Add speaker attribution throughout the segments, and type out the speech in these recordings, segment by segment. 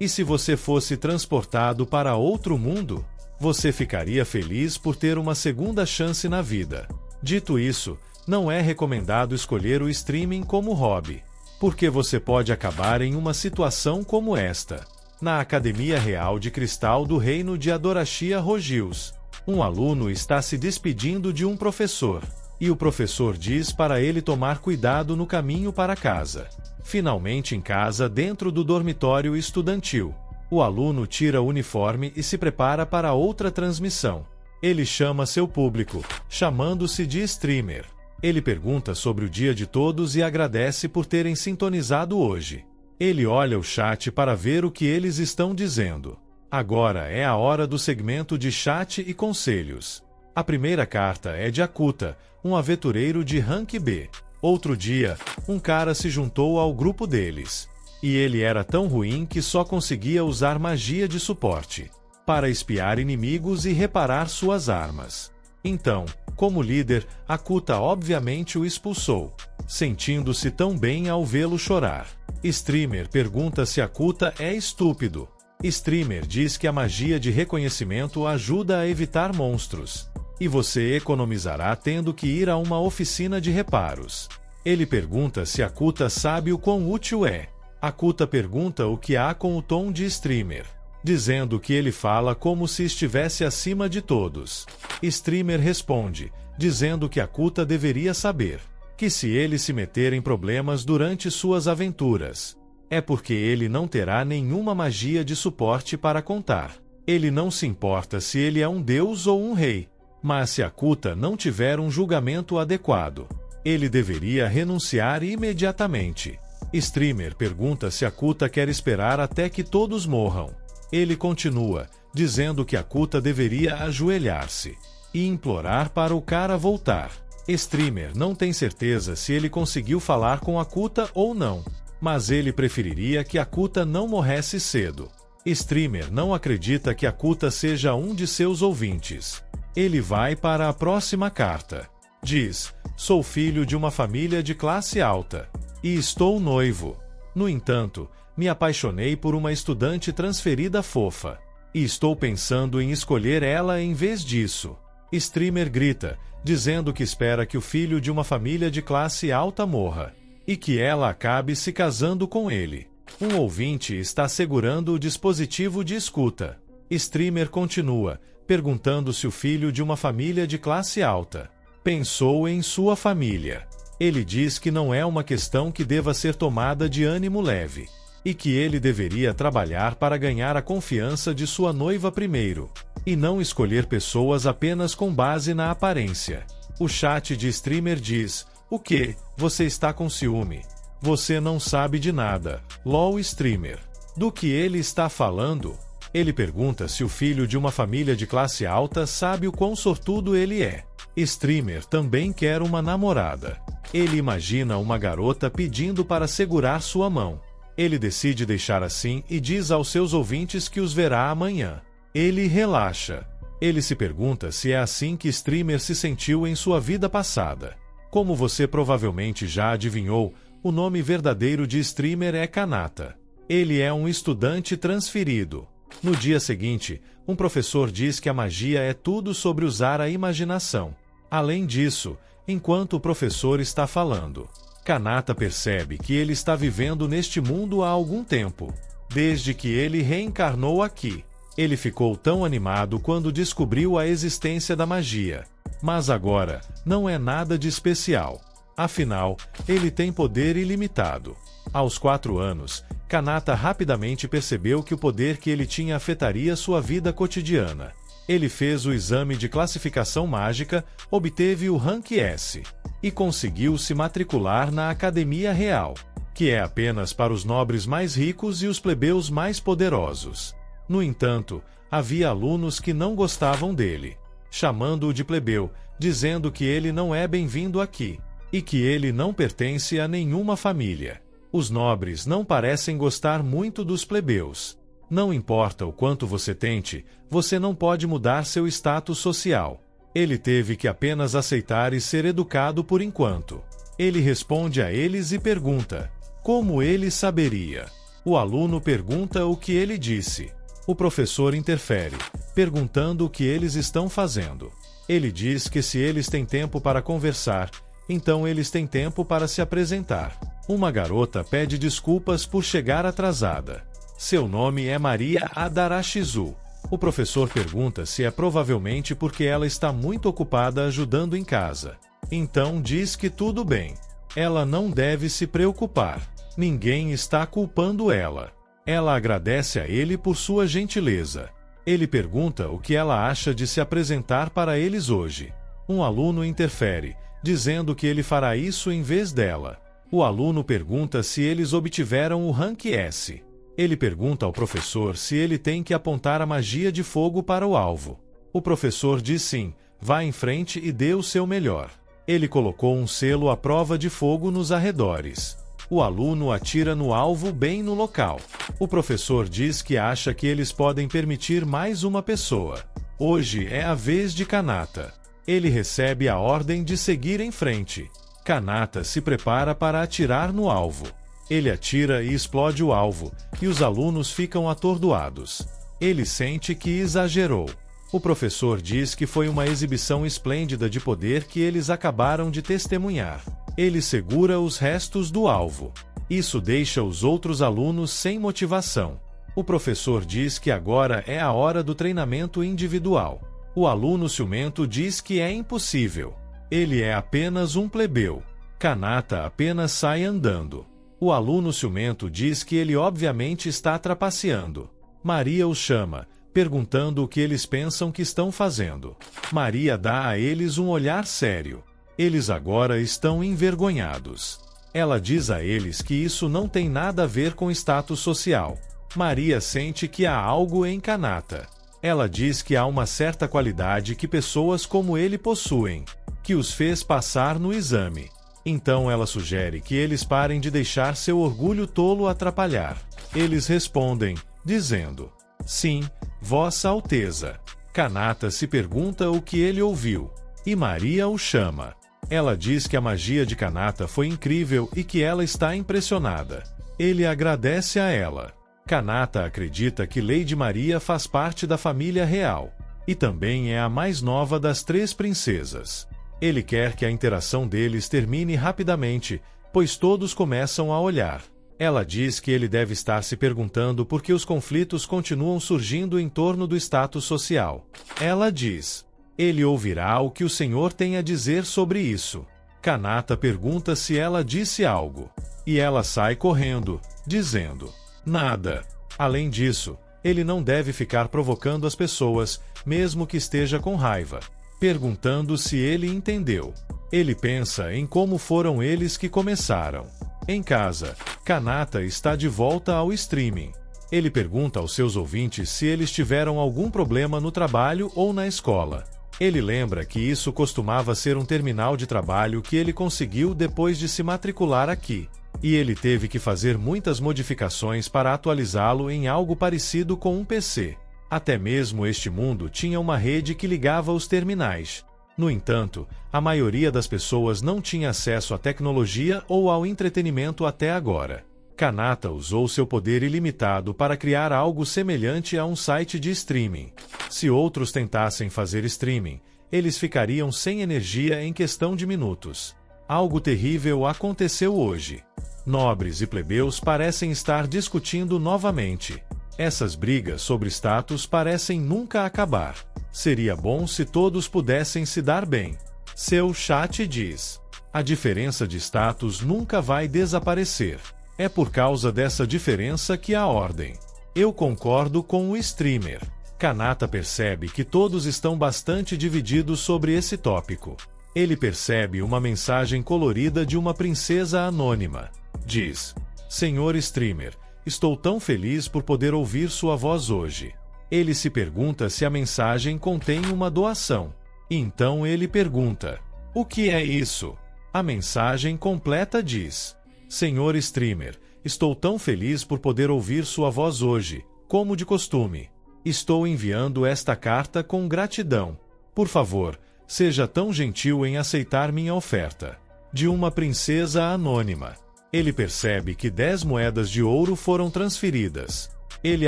Speaker 1: E se você fosse transportado para outro mundo? Você ficaria feliz por ter uma segunda chance na vida. Dito isso, não é recomendado escolher o streaming como hobby, porque você pode acabar em uma situação como esta. Na Academia Real de Cristal do Reino de Adorashia Rogios, um aluno está se despedindo de um professor, e o professor diz para ele tomar cuidado no caminho para casa. Finalmente em casa, dentro do dormitório estudantil, o aluno tira o uniforme e se prepara para outra transmissão. Ele chama seu público, chamando-se de streamer. Ele pergunta sobre o dia de todos e agradece por terem sintonizado hoje. Ele olha o chat para ver o que eles estão dizendo. Agora é a hora do segmento de chat e conselhos. A primeira carta é de Akuta, um aventureiro de rank B. Outro dia, um cara se juntou ao grupo deles. E ele era tão ruim que só conseguia usar magia de suporte para espiar inimigos e reparar suas armas. Então, como líder, Akuta obviamente o expulsou, sentindo-se tão bem ao vê-lo chorar. Streamer pergunta se Akuta é estúpido. Streamer diz que a magia de reconhecimento ajuda a evitar monstros, e você economizará tendo que ir a uma oficina de reparos. Ele pergunta se Akuta sabe o quão útil é. Akuta pergunta o que há com o tom de streamer, dizendo que ele fala como se estivesse acima de todos. Streamer responde, dizendo que Akuta deveria saber que se ele se meter em problemas durante suas aventuras, é porque ele não terá nenhuma magia de suporte para contar. Ele não se importa se ele é um deus ou um rei, mas se Akuta não tiver um julgamento adequado, ele deveria renunciar imediatamente. Streamer pergunta se Akuta quer esperar até que todos morram. Ele continua, dizendo que Akuta deveria ajoelhar-se e implorar para o cara voltar. Streamer não tem certeza se ele conseguiu falar com Akuta ou não, mas ele preferiria que Akuta não morresse cedo. Streamer não acredita que Akuta seja um de seus ouvintes. Ele vai para a próxima carta. Diz: sou filho de uma família de classe alta e estou noivo. No entanto, me apaixonei por uma estudante transferida fofa e estou pensando em escolher ela em vez disso. Streamer grita, dizendo que espera que o filho de uma família de classe alta morra e que ela acabe se casando com ele. Um ouvinte está segurando o dispositivo de escuta. Streamer continua, perguntando se o filho de uma família de classe alta pensou em sua família. Ele diz que não é uma questão que deva ser tomada de ânimo leve, e que ele deveria trabalhar para ganhar a confiança de sua noiva primeiro, e não escolher pessoas apenas com base na aparência. O chat de streamer diz: o que? Você está com ciúme? Você não sabe de nada. LOL streamer. Do que ele está falando? Ele pergunta se o filho de uma família de classe alta sabe o quão sortudo ele é. Streamer também quer uma namorada. Ele imagina uma garota pedindo para segurar sua mão. Ele decide deixar assim e diz aos seus ouvintes que os verá amanhã. Ele relaxa. Ele se pergunta se é assim que streamer se sentiu em sua vida passada. Como você provavelmente já adivinhou, o nome verdadeiro de streamer é Kanata. Ele é um estudante transferido. No dia seguinte, um professor diz que a magia é tudo sobre usar a imaginação. Além disso, enquanto o professor está falando, Kanata percebe que ele está vivendo neste mundo há algum tempo, desde que ele reencarnou aqui. Ele ficou tão animado quando descobriu a existência da magia, mas agora não é nada de especial. Afinal, ele tem poder ilimitado. Aos 4 anos, Kanata rapidamente percebeu que o poder que ele tinha afetaria sua vida cotidiana. Ele fez o exame de classificação mágica, obteve o rank S e conseguiu se matricular na Academia Real, que é apenas para os nobres mais ricos e os plebeus mais poderosos. No entanto, havia alunos que não gostavam dele, chamando-o de plebeu, dizendo que ele não é bem-vindo aqui e que ele não pertence a nenhuma família. Os nobres não parecem gostar muito dos plebeus. Não importa o quanto você tente, você não pode mudar seu status social. Ele teve que apenas aceitar e ser educado por enquanto. Ele responde a eles e pergunta: como ele saberia? O aluno pergunta o que ele disse. O professor interfere, perguntando o que eles estão fazendo. Ele diz que se eles têm tempo para conversar, então eles têm tempo para se apresentar. Uma garota pede desculpas por chegar atrasada. Seu nome é Maria Adarashizu. O professor pergunta se é provavelmente porque ela está muito ocupada ajudando em casa. Então diz que tudo bem. Ela não deve se preocupar. Ninguém está culpando ela. Ela agradece a ele por sua gentileza. Ele pergunta o que ela acha de se apresentar para eles hoje. Um aluno interfere, dizendo que ele fará isso em vez dela. O aluno pergunta se eles obtiveram o rank S. Ele pergunta ao professor se ele tem que apontar a magia de fogo para o alvo. O professor diz sim, vá em frente e dê o seu melhor. Ele colocou um selo à prova de fogo nos arredores. O aluno atira no alvo bem no local. O professor diz que acha que eles podem permitir mais uma pessoa. Hoje é a vez de Kanata. Ele recebe a ordem de seguir em frente. Kanata se prepara para atirar no alvo. Ele atira e explode o alvo, e os alunos ficam atordoados. Ele sente que exagerou. O professor diz que foi uma exibição esplêndida de poder que eles acabaram de testemunhar. Ele segura os restos do alvo. Isso deixa os outros alunos sem motivação. O professor diz que agora é a hora do treinamento individual. O aluno ciumento diz que é impossível. Ele é apenas um plebeu. Kanata apenas sai andando. O aluno ciumento diz que ele obviamente está trapaceando. Maria o chama, perguntando o que eles pensam que estão fazendo. Maria dá a eles um olhar sério. Eles agora estão envergonhados. Ela diz a eles que isso não tem nada a ver com status social. Maria sente que há algo em Kanata. Ela diz que há uma certa qualidade que pessoas como ele possuem, que os fez passar no exame. Então ela sugere que eles parem de deixar seu orgulho tolo atrapalhar. Eles respondem, dizendo, sim, Vossa Alteza. Kanata se pergunta o que ele ouviu, e Maria o chama. Ela diz que a magia de Kanata foi incrível e que ela está impressionada. Ele agradece a ela. Kanata acredita que Lady Maria faz parte da família real, e também é a mais nova das 3 princesas. Ele quer que a interação deles termine rapidamente, pois todos começam a olhar. Ela diz que ele deve estar se perguntando por que os conflitos continuam surgindo em torno do status social. Ela diz, ele ouvirá o que o Senhor tem a dizer sobre isso. Kanata pergunta se ela disse algo, e ela sai correndo, dizendo, nada. Além disso, ele não deve ficar provocando as pessoas, mesmo que esteja com raiva, perguntando se ele entendeu. Ele pensa em como foram eles que começaram. Em casa, Kanata está de volta ao streaming. Ele pergunta aos seus ouvintes se eles tiveram algum problema no trabalho ou na escola. Ele lembra que isso costumava ser um terminal de trabalho que ele conseguiu depois de se matricular aqui, e ele teve que fazer muitas modificações para atualizá-lo em algo parecido com um PC. Até mesmo este mundo tinha uma rede que ligava os terminais. No entanto, a maioria das pessoas não tinha acesso à tecnologia ou ao entretenimento até agora. Kanata usou seu poder ilimitado para criar algo semelhante a um site de streaming. Se outros tentassem fazer streaming, eles ficariam sem energia em questão de minutos. Algo terrível aconteceu hoje. Nobres e plebeus parecem estar discutindo novamente. Essas brigas sobre status parecem nunca acabar. Seria bom se todos pudessem se dar bem. Seu chat diz: a diferença de status nunca vai desaparecer. É por causa dessa diferença que há ordem. Eu concordo com o streamer. Kanata percebe que todos estão bastante divididos sobre esse tópico. Ele percebe uma mensagem colorida de uma princesa anônima. Diz: Senhor streamer, estou tão feliz por poder ouvir sua voz hoje. Ele se pergunta se a mensagem contém uma doação. Então ele pergunta: o que é isso? A mensagem completa diz: Senhor streamer, estou tão feliz por poder ouvir sua voz hoje, como de costume. Estou enviando esta carta com gratidão. Por favor, seja tão gentil em aceitar minha oferta. De uma princesa anônima. Ele percebe que 10 moedas de ouro foram transferidas. Ele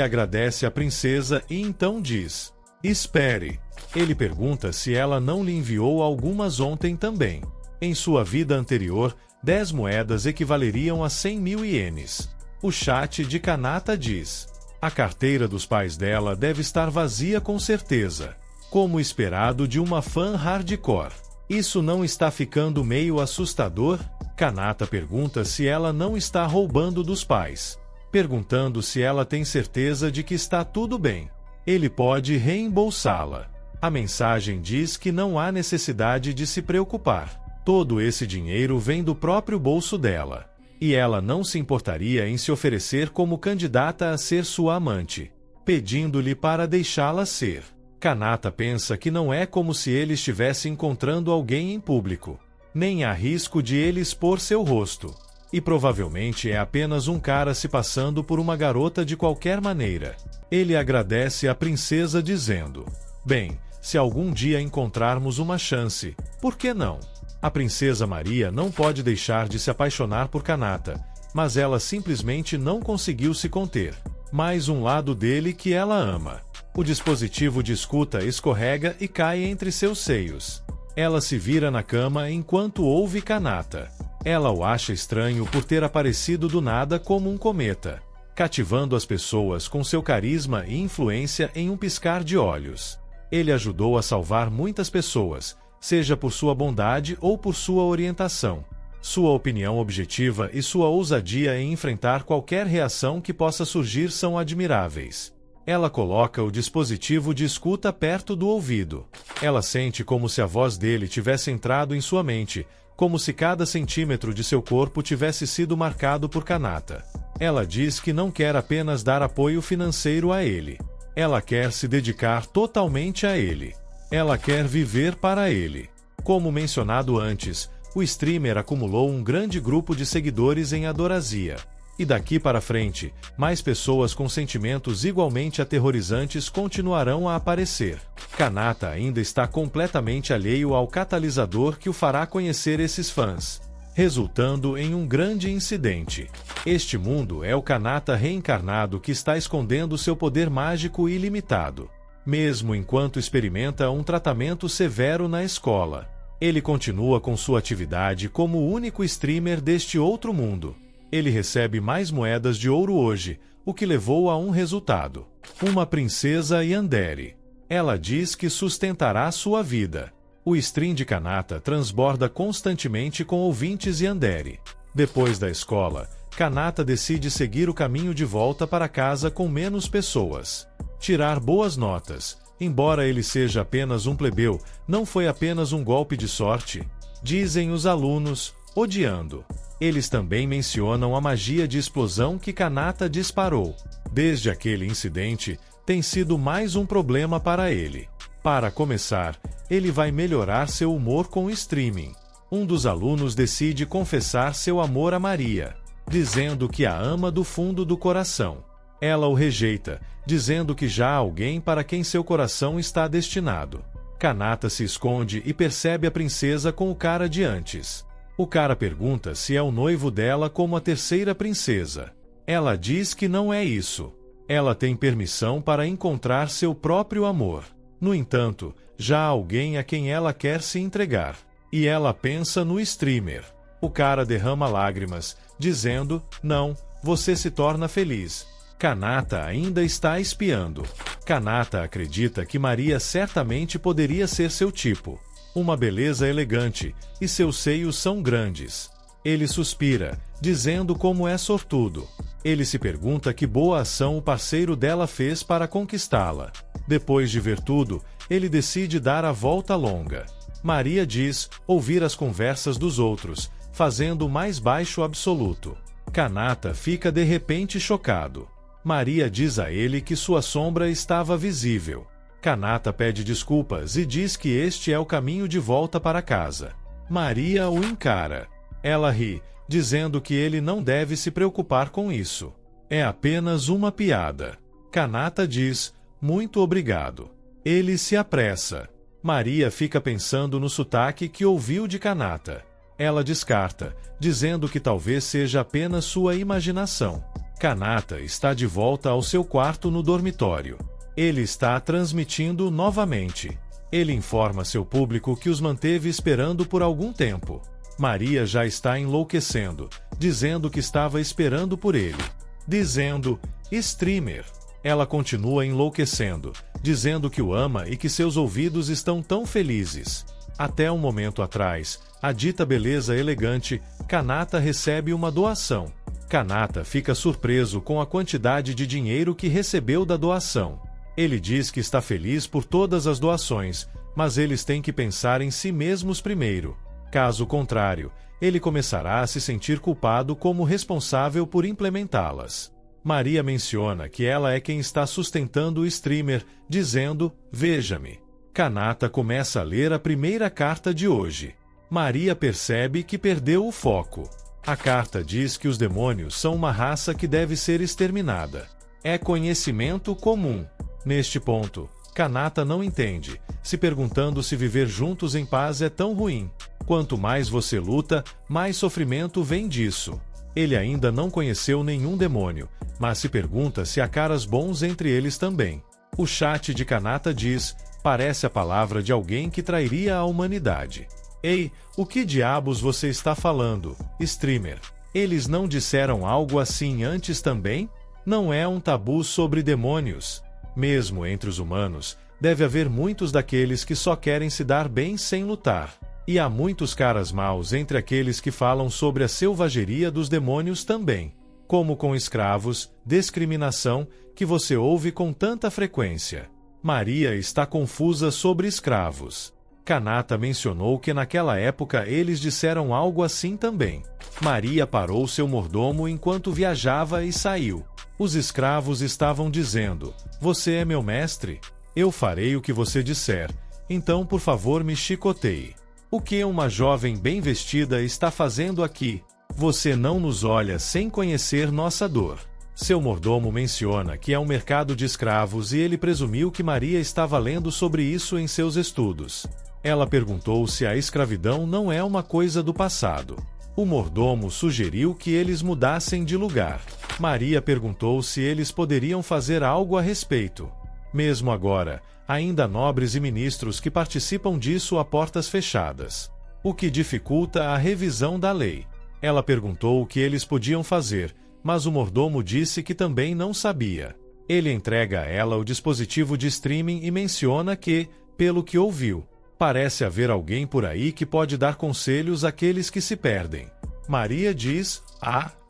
Speaker 1: agradece à princesa e então diz: "Espere." Ele pergunta se ela não lhe enviou algumas ontem também. Em sua vida anterior, 10 moedas equivaleriam a 100.000 ienes. O chat de Kanata diz: "A carteira dos pais dela deve estar vazia com certeza. Como esperado de uma fã hardcore. Isso não está ficando meio assustador?" Kanata pergunta se ela não está roubando dos pais, perguntando se ela tem certeza de que está tudo bem. Ele pode reembolsá-la. A mensagem diz que não há necessidade de se preocupar. Todo esse dinheiro vem do próprio bolso dela. E ela não se importaria em se oferecer como candidata a ser sua amante, pedindo-lhe para deixá-la ser. Kanata pensa que não é como se ele estivesse encontrando alguém em público. Nem há risco de ele expor seu rosto. E provavelmente é apenas um cara se passando por uma garota de qualquer maneira. Ele agradece à princesa dizendo: "Bem, se algum dia encontrarmos uma chance, por que não?" A princesa Maria não pode deixar de se apaixonar por Kanata, mas ela simplesmente não conseguiu se conter. Mais um lado dele que ela ama. O dispositivo de escuta escorrega e cai entre seus seios. Ela se vira na cama enquanto ouve Kanata. Ela o acha estranho por ter aparecido do nada como um cometa, cativando as pessoas com seu carisma e influência em um piscar de olhos. Ele ajudou a salvar muitas pessoas, seja por sua bondade ou por sua orientação. Sua opinião objetiva e sua ousadia em enfrentar qualquer reação que possa surgir são admiráveis. Ela coloca o dispositivo de escuta perto do ouvido. Ela sente como se a voz dele tivesse entrado em sua mente, como se cada centímetro de seu corpo tivesse sido marcado por Kanata. Ela diz que não quer apenas dar apoio financeiro a ele. Ela quer se dedicar totalmente a ele. Ela quer viver para ele. Como mencionado antes, o streamer acumulou um grande grupo de seguidores em Adorazia. E daqui para frente, mais pessoas com sentimentos igualmente aterrorizantes continuarão a aparecer. Kanata ainda está completamente alheio ao catalisador que o fará conhecer esses fãs, resultando em um grande incidente. Este mundo é o Kanata reencarnado que está escondendo seu poder mágico ilimitado. Mesmo enquanto experimenta um tratamento severo na escola, ele continua com sua atividade como o único streamer deste outro mundo. Ele recebe mais moedas de ouro hoje, o que levou a um resultado. Uma princesa yandere. Ela diz que sustentará sua vida. O stream de Kanata transborda constantemente com ouvintes yandere. Depois da escola, Kanata decide seguir o caminho de volta para casa com menos pessoas. Tirar boas notas, embora ele seja apenas um plebeu, não foi apenas um golpe de sorte, dizem os alunos, odiando. Eles também mencionam a magia de explosão que Kanata disparou. Desde aquele incidente, tem sido mais um problema para ele. Para começar, ele vai melhorar seu humor com o streaming. Um dos alunos decide confessar seu amor a Maria, dizendo que a ama do fundo do coração. Ela o rejeita, dizendo que já há alguém para quem seu coração está destinado. Kanata se esconde e percebe a princesa com o cara de antes. O cara pergunta se é o noivo dela como a terceira princesa. Ela diz que não é isso. Ela tem permissão para encontrar seu próprio amor. No entanto, já há alguém a quem ela quer se entregar. E ela pensa no streamer. O cara derrama lágrimas, dizendo, não, você se torna feliz. Kanata ainda está espiando. Kanata acredita que Maria certamente poderia ser seu tipo. Uma beleza elegante, e seus seios são grandes. Ele suspira, dizendo como é sortudo. Ele se pergunta que boa ação o parceiro dela fez para conquistá-la. Depois de ver tudo, ele decide dar a volta longa. Maria diz ouvir as conversas dos outros, fazendo o mais baixo absoluto. Kanata fica de repente chocado. Maria diz a ele que sua sombra estava visível. Kanata pede desculpas e diz que este é o caminho de volta para casa. Maria o encara. Ela ri, dizendo que ele não deve se preocupar com isso. É apenas uma piada. Kanata diz, muito obrigado. Ele se apressa. Maria fica pensando no sotaque que ouviu de Kanata. Ela descarta, dizendo que talvez seja apenas sua imaginação. Kanata está de volta ao seu quarto no dormitório. Ele está transmitindo novamente. Ele informa seu público que os manteve esperando por algum tempo. Maria já está enlouquecendo, dizendo que estava esperando por ele. Dizendo, streamer. Ela continua enlouquecendo, dizendo que o ama e que seus ouvidos estão tão felizes. Até um momento atrás, a dita beleza elegante, Kanata recebe uma doação. Kanata fica surpreso com a quantidade de dinheiro que recebeu da doação. Ele diz que está feliz por todas as doações, mas eles têm que pensar em si mesmos primeiro. Caso contrário, ele começará a se sentir culpado como responsável por implementá-las. Maria menciona que ela é quem está sustentando o streamer, dizendo, veja-me. Kanata começa a ler a primeira carta de hoje. Maria percebe que perdeu o foco. A carta diz que os demônios são uma raça que deve ser exterminada. É conhecimento comum. Neste ponto, Kanata não entende, se perguntando se viver juntos em paz é tão ruim. Quanto mais você luta, mais sofrimento vem disso. Ele ainda não conheceu nenhum demônio, mas se pergunta se há caras bons entre eles também. O chat de Kanata diz, parece a palavra de alguém que trairia a humanidade. Ei, o que diabos você está falando, streamer? Eles não disseram algo assim antes também? Não é um tabu sobre demônios. Mesmo entre os humanos, deve haver muitos daqueles que só querem se dar bem sem lutar. E há muitos caras maus entre aqueles que falam sobre a selvageria dos demônios também. Como com escravos, discriminação, que você ouve com tanta frequência. Maria está confusa sobre escravos. Kanata mencionou que naquela época eles disseram algo assim também. Maria parou seu mordomo enquanto viajava e saiu. Os escravos estavam dizendo, você é meu mestre? Eu farei o que você disser, então por favor me chicoteie. O que uma jovem bem vestida está fazendo aqui? Você não nos olha sem conhecer nossa dor. Seu mordomo menciona que é um mercado de escravos e ele presumiu que Maria estava lendo sobre isso em seus estudos. Ela perguntou se a escravidão não é uma coisa do passado. O mordomo sugeriu que eles mudassem de lugar. Maria perguntou se eles poderiam fazer algo a respeito. Mesmo agora, ainda há nobres e ministros que participam disso a portas fechadas, o que dificulta a revisão da lei. Ela perguntou o que eles podiam fazer, mas o mordomo disse que também não sabia. Ele entrega a ela o dispositivo de streaming e menciona que, pelo que ouviu, parece haver alguém por aí que pode dar conselhos àqueles que se perdem. Maria diz,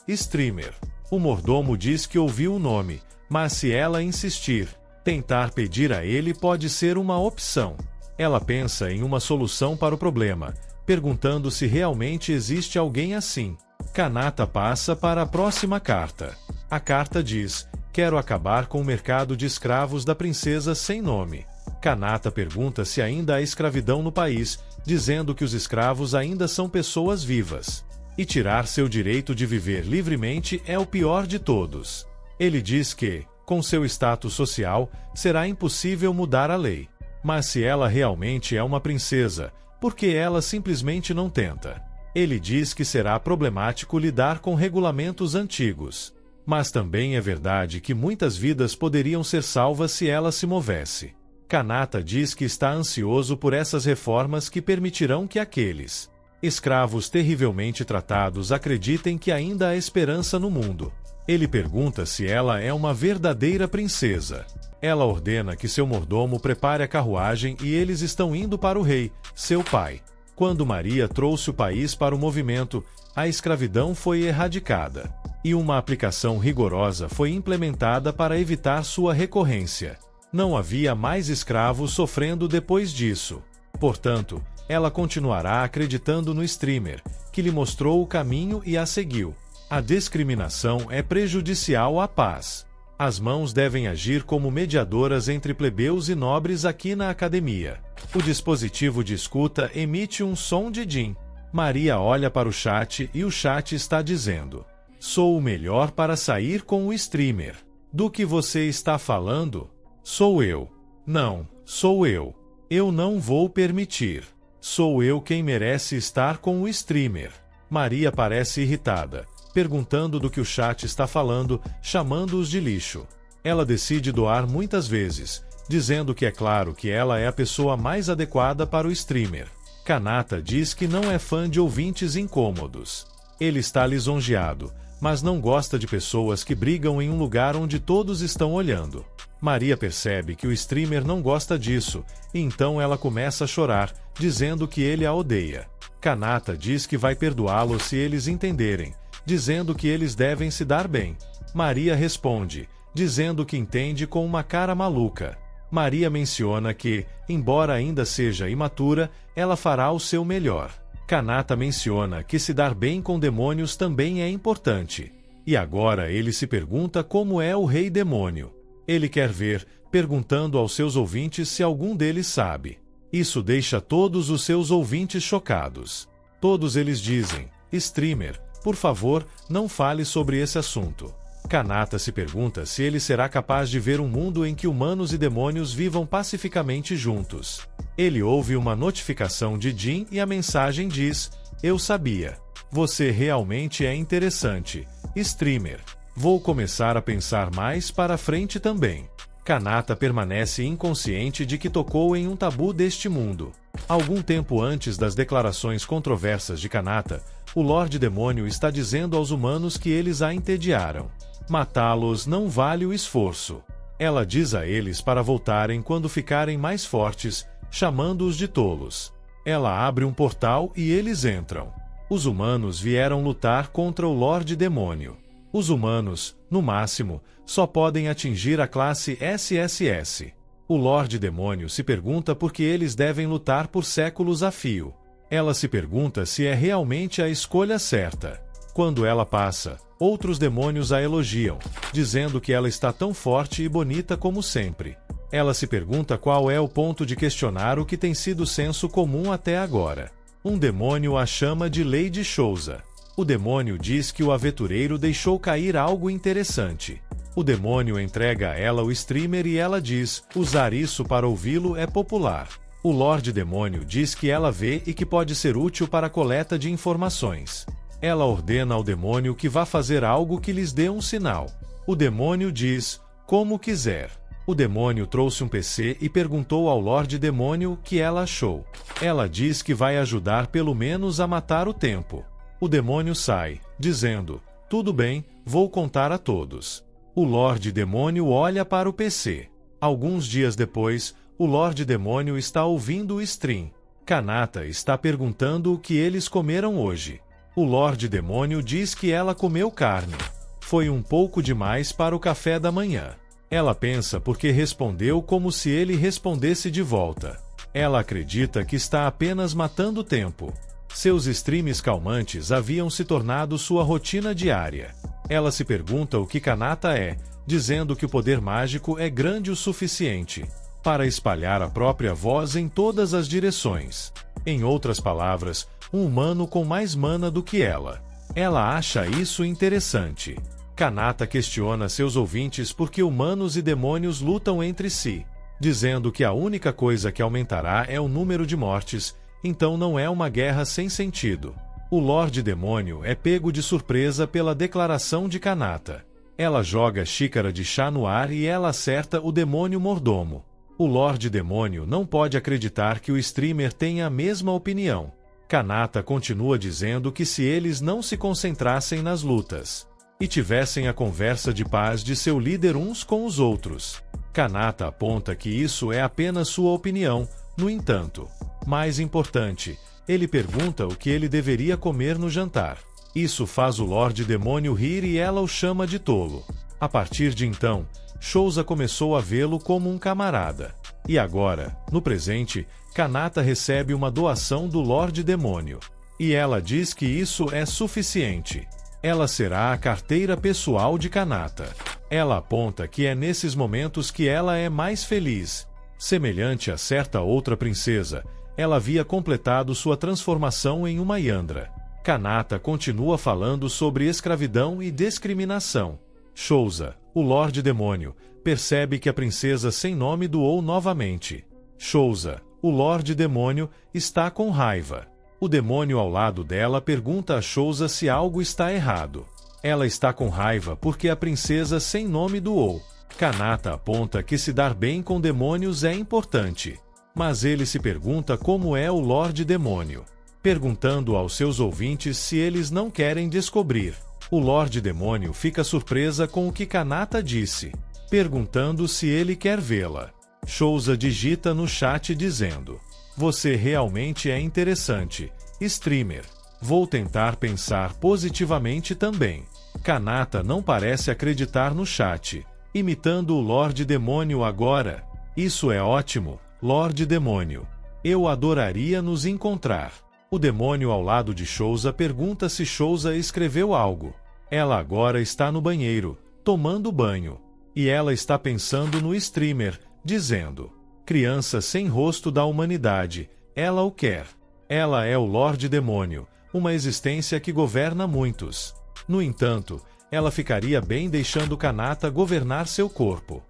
Speaker 1: streamer. O mordomo diz que ouviu o nome, mas se ela insistir, tentar pedir a ele pode ser uma opção. Ela pensa em uma solução para o problema, perguntando se realmente existe alguém assim. Kanata passa para a próxima carta. A carta diz, quero acabar com o mercado de escravos da princesa sem nome. Kanata pergunta se ainda há escravidão no país, dizendo que os escravos ainda são pessoas vivas. E tirar seu direito de viver livremente é o pior de todos. Ele diz que, com seu status social, será impossível mudar a lei. Mas se ela realmente é uma princesa, por que ela simplesmente não tenta? Ele diz que será problemático lidar com regulamentos antigos. Mas também é verdade que muitas vidas poderiam ser salvas se ela se movesse. Kanata diz que está ansioso por essas reformas que permitirão que aqueles escravos terrivelmente tratados acreditem que ainda há esperança no mundo. Ele pergunta se ela é uma verdadeira princesa. Ela ordena que seu mordomo prepare a carruagem e eles estão indo para o rei, seu pai. Quando Maria trouxe o país para o movimento, a escravidão foi erradicada. E uma aplicação rigorosa foi implementada para evitar sua recorrência. Não havia mais escravos sofrendo depois disso. Portanto, ela continuará acreditando no streamer, que lhe mostrou o caminho e a seguiu. A discriminação é prejudicial à paz. As mãos devem agir como mediadoras entre plebeus e nobres aqui na academia. O dispositivo de escuta emite um som de din. Maria olha para o chat e o chat está dizendo: sou o melhor para sair com o streamer. Do que você está falando? Sou eu. Não, sou eu. Eu não vou permitir. Sou eu quem merece estar com o streamer. Maria parece irritada, perguntando do que o chat está falando, chamando-os de lixo. Ela decide doar muitas vezes, dizendo que é claro que ela é a pessoa mais adequada para o streamer. Kanata diz que não é fã de ouvintes incômodos. Ele está lisonjeado, mas não gosta de pessoas que brigam em um lugar onde todos estão olhando. Maria percebe que o streamer não gosta disso, e então ela começa a chorar, dizendo que ele a odeia. Kanata diz que vai perdoá-lo se eles entenderem, dizendo que eles devem se dar bem. Maria responde, dizendo que entende com uma cara maluca. Maria menciona que, embora ainda seja imatura, ela fará o seu melhor. Kanata menciona que se dar bem com demônios também é importante. E agora ele se pergunta como é o rei demônio. Ele quer ver, perguntando aos seus ouvintes se algum deles sabe. Isso deixa todos os seus ouvintes chocados. Todos eles dizem, streamer, por favor, não fale sobre esse assunto. Kanata se pergunta se ele será capaz de ver um mundo em que humanos e demônios vivam pacificamente juntos. Ele ouve uma notificação de Jin e a mensagem diz, eu sabia. Você realmente é interessante, streamer. Vou começar a pensar mais para frente também. Kanata permanece inconsciente de que tocou em um tabu deste mundo. Algum tempo antes das declarações controversas de Kanata, o Lorde Demônio está dizendo aos humanos que eles a entediaram. Matá-los não vale o esforço. Ela diz a eles para voltarem quando ficarem mais fortes, chamando-os de tolos. Ela abre um portal e eles entram. Os humanos vieram lutar contra o Lorde Demônio. Os humanos, no máximo, só podem atingir a classe SSS. O Lorde Demônio se pergunta por que eles devem lutar por séculos a fio. Ela se pergunta se é realmente a escolha certa. Quando ela passa, outros demônios a elogiam, dizendo que ela está tão forte e bonita como sempre. Ela se pergunta qual é o ponto de questionar o que tem sido senso comum até agora. Um demônio a chama de Lady Souza. O demônio diz que o aventureiro deixou cair algo interessante. O demônio entrega a ela o streamer e ela diz, usar isso para ouvi-lo é popular. O Lorde Demônio diz que ela vê e que pode ser útil para a coleta de informações. Ela ordena ao demônio que vá fazer algo que lhes dê um sinal. O demônio diz, como quiser. O demônio trouxe um PC e perguntou ao Lorde Demônio o que ela achou. Ela diz que vai ajudar pelo menos a matar o tempo. O demônio sai, dizendo, tudo bem, vou contar a todos. O Lorde Demônio olha para o PC. Alguns dias depois, o Lorde Demônio está ouvindo o stream. Kanata está perguntando o que eles comeram hoje. O Lorde Demônio diz que ela comeu carne. Foi um pouco demais para o café da manhã. Ela pensa porque respondeu como se ele respondesse de volta. Ela acredita que está apenas matando tempo. Seus streams calmantes haviam se tornado sua rotina diária. Ela se pergunta o que Kanata é, dizendo que o poder mágico é grande o suficiente para espalhar a própria voz em todas as direções. Em outras palavras, um humano com mais mana do que ela. Ela acha isso interessante. Kanata questiona seus ouvintes por que humanos e demônios lutam entre si, dizendo que a única coisa que aumentará é o número de mortes, então não é uma guerra sem sentido. O Lorde Demônio é pego de surpresa pela declaração de Kanata. Ela joga xícara de chá no ar e ela acerta o demônio mordomo. O Lorde Demônio não pode acreditar que o streamer tenha a mesma opinião. Kanata continua dizendo que se eles não se concentrassem nas lutas e tivessem a conversa de paz de seu líder uns com os outros. Kanata aponta que isso é apenas sua opinião, no entanto. Mais importante, ele pergunta o que ele deveria comer no jantar. Isso faz o Lorde Demônio rir e ela o chama de tolo. A partir de então, Souza começou a vê-lo como um camarada. E agora, no presente, Kanata recebe uma doação do Lorde Demônio. E ela diz que isso é suficiente. Ela será a carteira pessoal de Kanata. Ela aponta que é nesses momentos que ela é mais feliz. Semelhante a certa outra princesa, ela havia completado sua transformação em uma Yandra. Kanata continua falando sobre escravidão e discriminação. Souza, o Lorde Demônio, percebe que a princesa sem nome doou novamente. Souza, O Lorde Demônio está com raiva. O demônio ao lado dela pergunta a Shouza se algo está errado. Ela está com raiva porque a princesa sem nome doou. Kanata aponta que se dar bem com demônios é importante. Mas ele se pergunta como é o Lorde Demônio. Perguntando aos seus ouvintes se eles não querem descobrir. O Lorde Demônio fica surpresa com o que Kanata disse, perguntando se ele quer vê-la. Shouza digita no chat dizendo: "Você realmente é interessante, streamer. Vou tentar pensar positivamente também." Kanata não parece acreditar no chat, imitando o Lorde Demônio agora. "Isso é ótimo, Lorde Demônio. Eu adoraria nos encontrar." O demônio ao lado de Shouza pergunta se Shouza escreveu algo. Ela agora está no banheiro, tomando banho. E ela está pensando no streamer, dizendo: "Criança sem rosto da humanidade, ela o quer." Ela é o Lorde Demônio, uma existência que governa muitos. No entanto, ela ficaria bem deixando Kanata governar seu corpo.